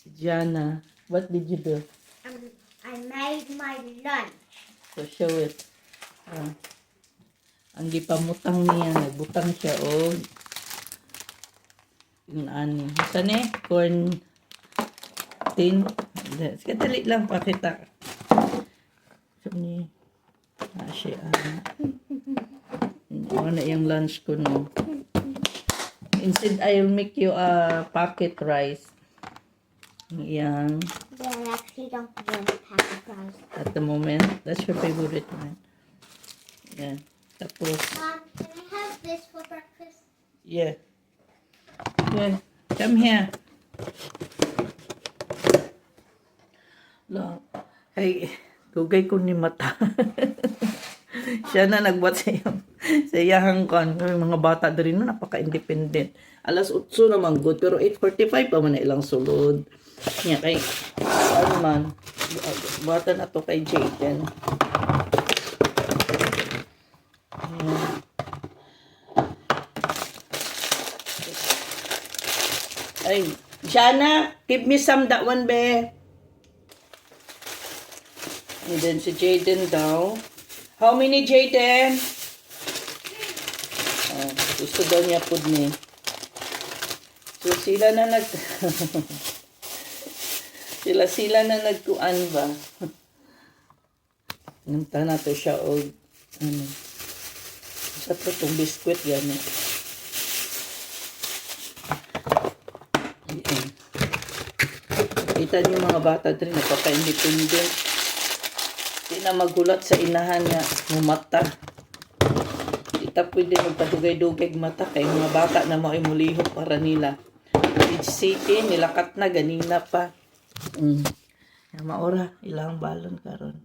Si Jana. What did you do? I made my lunch. So, show it. Ang gipamutang niya, nagbutang siya o yung ani. Saan eh? Corn tin. Kadali lang pakita. So, ni siya. Ano yung lunch ko, no? Instead, I'll make you a pocket rice. Yang Yeah, I actually don't want packet rice. at the moment, that's your favorite one. Yan. Tapos, Can I have this for breakfast? yeah. Yeah. Come here. Lo. Hey, dugay ko ni mata. Siya na nagbuat sa iyang kon. Mga bata diri no napaka-independent. Alas 8 naman good pero 8:45 pa man na ilang sulod. Nya kay ano man bata na to kay Jaden. Ay, Jana, give me some that one, be. And then si Jaden daw. How many, Jaden? Gusto daw niya food ni. So, sila na sila na nagkuan ba? Nanta na to siya o ano. Sa to itong biskwit gano'n. Kita niyo mga bata drin, napaka-independent. Di na magulat sa inahan nga mumata. Kita pwede magpadugay-dugay mata kay mga bata na maimulihok para nila. Age city, nilakat na ganina pa. Maura, ilang balon karon.